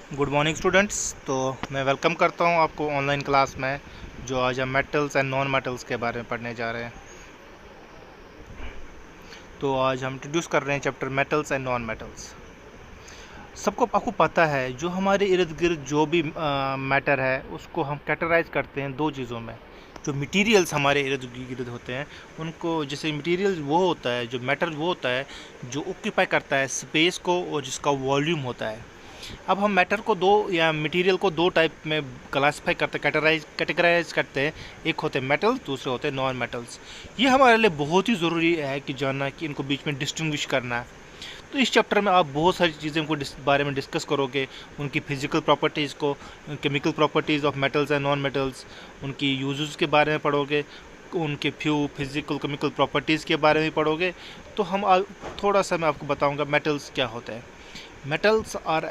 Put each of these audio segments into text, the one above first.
Good morning students. तो मैं welcome करता हूं आपको ऑनलाइन क्लास में, जो आज हम मेटल्स एंड नॉन मेटल्स के बारे में पढ़ने जा रहे हैं। तो आज हम इंट्रोड्यूस कर रहे हैं chapter metals and non metals. सबको आपको पता है, जो हमारे इर्द गिर्द जो भी मैटर है उसको हम कैटेगराइज करते हैं दो चीज़ों में। जो मटेरियल्स हमारे इर्द गिर्द होते हैं उनको, जैसे मटेरियल वो होता है, जो मैटर वो होता है जो ऑक्यूपाई करता है स्पेस को और जिसका वॉल्यूम होता है। अब हम मैटर को दो या मटेरियल को दो टाइप में क्लासीफाई करते कैटेगराइज करते हैं। एक होते हैं मेटल्स, दूसरे होते हैं नॉन मेटल्स। ये हमारे लिए बहुत ही ज़रूरी है कि जानना कि इनको बीच में डिस्टिंग्विश करना है। तो इस चैप्टर में आप बहुत सारी चीज़ें को बारे में डिस्कस करोगे, उनकी फिजिकल प्रॉपर्टीज़ को, chemical properties of metals and non metals, उनकी यूजेस के बारे में पढ़ोगे, उनके फ्यू फिजिकल केमिकल प्रॉपर्टीज़ के बारे में पढ़ोगे। तो हम थोड़ा सा मैं आपको बताऊंगा मेटल्स क्या होता है। Metals are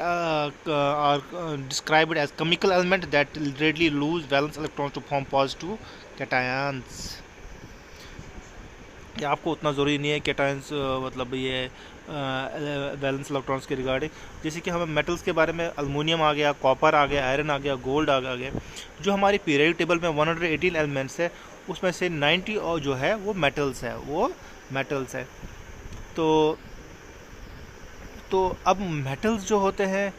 described as chemical element that readily lose valence electrons to form positive cations। ये आपको उतना ज़रूरी नहीं है कैटायंस, मतलब ये वैलेंस इलेक्ट्रॉन्स के रिगार्डिंग। जैसे कि हमें मेटल्स के बारे में अल्मोनियम आ गया, कॉपर आ गया, आयरन आ गया, गोल्ड आ गया। जो हमारी पीरियोडिक टेबल में 118 एलिमेंट्स है उसमें से 90 और जो है वो मेटल्स है, वो मेटल्स है। तो अब मेटल्स जो होते हैं,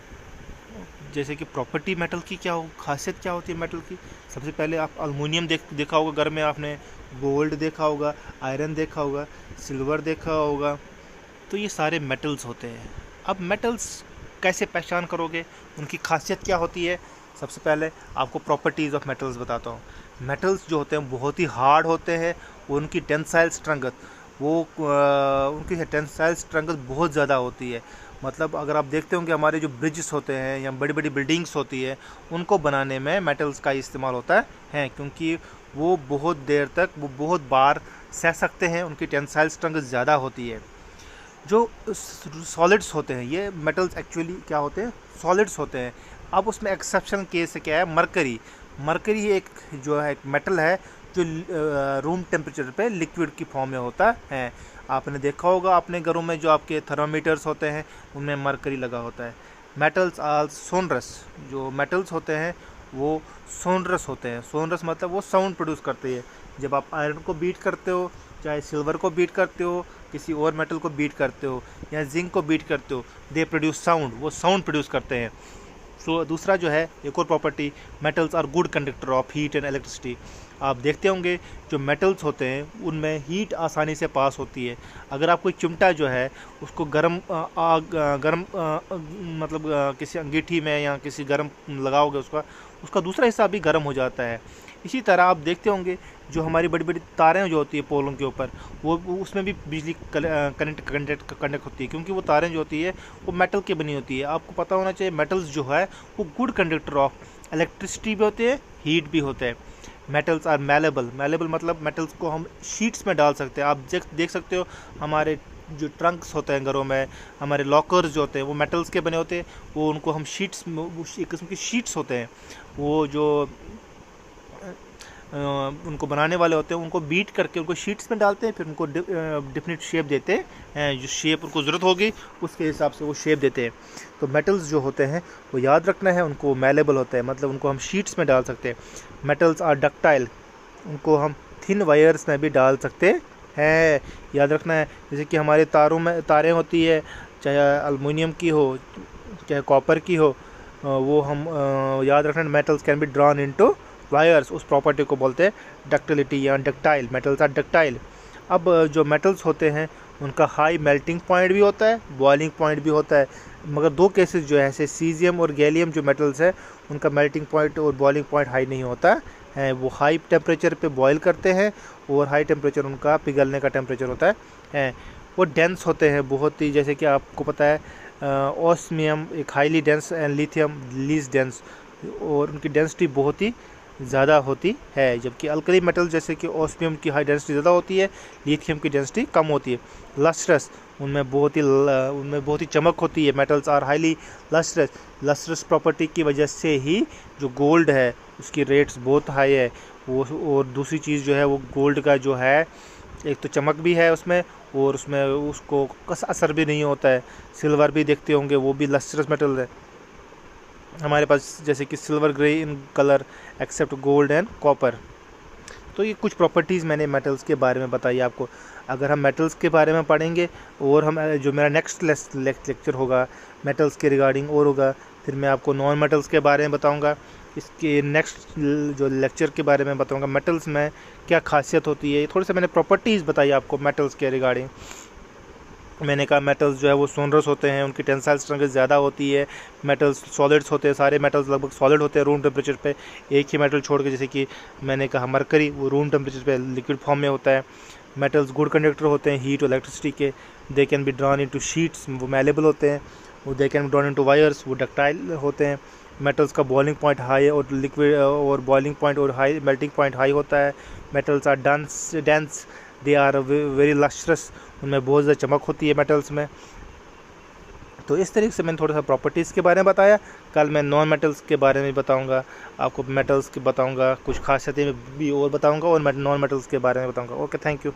जैसे कि प्रॉपर्टी मेटल की क्या हो, खासियत क्या होती है मेटल की। सबसे पहले आप अल्मोनियम देखा होगा घर में आपने, गोल्ड देखा होगा, आयरन देखा होगा, सिल्वर देखा होगा। तो ये सारे मेटल्स होते हैं। अब मेटल्स कैसे पहचान करोगे, उनकी खासियत क्या होती है। सबसे पहले आपको प्रॉपर्टीज़ ऑफ मेटल्स बताता हूँ। मेटल्स जो होते हैं बहुत ही हार्ड होते हैं, उनकी टेंसाइल स्ट्रेंथ उनकी टेंसाइल स्ट्रेंथ बहुत ज़्यादा होती है। मतलब अगर आप देखते होंगे हमारे जो ब्रिजेस होते हैं या बड़ी बड़ी बिल्डिंग्स होती है, उनको बनाने में मेटल्स का इस्तेमाल होता है, क्योंकि वो बहुत देर तक, वो बहुत बार सह सकते हैं, उनकी टेंसाइल स्ट्रेंथ ज़्यादा होती है। जो सॉलिड्स होते हैं, ये मेटल्स एक्चुअली क्या होते हैं, सॉलिड्स होते हैं। अब उसमें एक्सेप्शन केस क्या है, मरकरी। मरकरी एक जो है एक मेटल है जो रूम टेम्परेचर पे लिक्विड की फॉर्म में होता है। आपने देखा होगा अपने घरों में जो आपके थर्मामीटर्स होते हैं उनमें मरकरी लगा होता है। Metals are sonorous. जो मेटल्स होते हैं वो सोनरस होते हैं। सोनरस मतलब वो साउंड प्रोड्यूस करते हैं। जब आप आयरन को बीट करते हो, चाहे सिल्वर को बीट करते हो, किसी और मेटल को बीट करते हो या जिंक को बीट करते हो, दे प्रोड्यूस साउंड, वो साउंड प्रोड्यूस करते हैं। सो दूसरा जो है एक और property, metals are good conductor of heat and electricity. आप देखते होंगे जो मेटल्स होते हैं उनमें हीट आसानी से पास होती है। अगर आप कोई चिमटा जो है उसको गर्म मतलब किसी अंगीठी में या किसी गर्म लगाओगे, उसका दूसरा हिस्सा भी गर्म हो जाता है। इसी तरह आप देखते होंगे जो हमारी बड़ी बड़ी तारें जो होती है पोलों के ऊपर, वो उसमें भी बिजली कंडक्ट होती है, क्योंकि वो तारें जो होती है वो मेटल की बनी होती है। आपको पता होना चाहिए मेटल्स जो है वो गुड कंडक्टर ऑफ इलेक्ट्रिसिटी भी होते हैं, हीट भी होते हैं। Metals are malleable. मैलेबल मतलब मेटल्स को हम शीट्स में डाल सकते हैं। आप देख सकते हो हमारे जो ट्रंक्स होते हैं घरों में, हमारे लॉकर्स जो होते हैं वो मेटल्स के बने होते हैं। वो उनको हम शीट्स, एक किस्म की शीट्स होते हैं, वो जो उनको बनाने वाले होते हैं उनको बीट करके उनको शीट्स में डालते हैं, फिर उनको डिफिनिट शेप देते हैं। जो शेप उनको ज़रूरत होगी उसके हिसाब से वो शेप देते हैं। तो मेटल्स जो होते हैं वो याद रखना है, उनको मैलेबल होता है, मतलब उनको हम शीट्स में डाल सकते हैं। Metals are ductile. उनको हम थिन वायर्स में भी डाल सकते हैं, याद रखना है। जैसे कि हमारे तारें होती है, चाहे अल्मोनियम की हो चाहे कॉपर की हो, वो हम याद रखना, metals can be drawn into wires. उस प्रॉपर्टी को बोलते हैं डक्टिलिटी या डक्टाइल। Metals are ductile. अब जो मेटल्स होते हैं उनका हाई मेल्टिंग पॉइंट भी होता है, बॉइलिंग पॉइंट भी होता है। मगर दो केसेस जो है, ऐसे सीजियम और गैलियम जो मेटल्स है उनका मेल्टिंग पॉइंट और बॉइलिंग पॉइंट हाई नहीं होता है। वो हाई टेम्परेचर पे बॉयल करते हैं और हाई टेम्परेचर उनका पिघलने का टेम्परेचर होता है। वो डेंस होते हैं बहुत ही, जैसे कि आपको पता है ऑस्मियम एक highly dense and lithium least dense, और उनकी डेंसिटी बहुत ही ज़्यादा होती है। जबकि अल्कली मेटल जैसे कि ऑस्मियम की हाई डेंसिटी ज़्यादा होती है, लिथियम की डेंसिटी कम होती है। लस्ट्रस, उनमें बहुत ही चमक होती है। Metals are highly lustrous. Lustrous property की वजह से ही जो गोल्ड है उसकी रेट्स बहुत हाई है। वो और दूसरी चीज़ जो है वो गोल्ड का जो है, एक तो चमक भी है उसमें और उसमें उसको असर भी नहीं होता है। सिल्वर भी देखते होंगे वो भी लस्ट्रस मेटल है। हमारे पास जैसे कि silver grey in colour except gold and copper. तो ये कुछ प्रॉपर्टीज़ मैंने मेटल्स के बारे में बताई आपको। अगर हम मेटल्स के बारे में पढ़ेंगे और हम जो मेरा नेक्स्ट लेक्चर होगा मेटल्स के रिगार्डिंग और होगा, फिर मैं आपको नॉन मेटल्स के बारे में बताऊंगा। इसके नेक्स्ट जो लेक्चर के बारे में बताऊंगा मेटल्स में क्या खासियत होती है। थोड़ी सा मैंने प्रॉपर्टीज़ बताई आपको मेटल्स के रिगार्डिंग। मैंने कहा मेटल्स जो है वो सोनरस होते हैं, उनकी टेंसाइल स्ट्रेंथ ज़्यादा होती है। मेटल्स सॉलिड्स होते हैं, सारे मेटल्स लगभग सॉलिड होते हैं रूम टेम्परेचर पे। एक ही मेटल छोड़ के, जैसे कि मैंने कहा मरकरी, वो रूम टेम्परेचर पे लिक्विड फॉर्म में होता है। मेटल्स गुड कंडक्टर होते हैं हीट और इलेक्ट्रिसिटी के। They can be drawn into sheets, वो मेलेबल होते हैं। वो they can be drawn into wires, वो डक्टाइल होते हैं। मेटल्स का बॉइलिंग पॉइंट हाई और लिक्विड और बॉइलिंग पॉइंट और हाई मेल्टिंग पॉइंट हाई होता है। Metals are dense, they are very lustrous, उनमें बहुत ज़्यादा चमक होती है मेटल्स में। तो इस तरीके से मैंने थोड़ा सा प्रॉपर्टीज़ के बारे में बताया। कल मैं नॉन मेटल्स के बारे में बताऊंगा आपको, मेटल्स के बताऊंगा, कुछ खासियतें भी और बताऊंगा, और नॉन मेटल्स के बारे में बताऊंगा। Okay, thank you.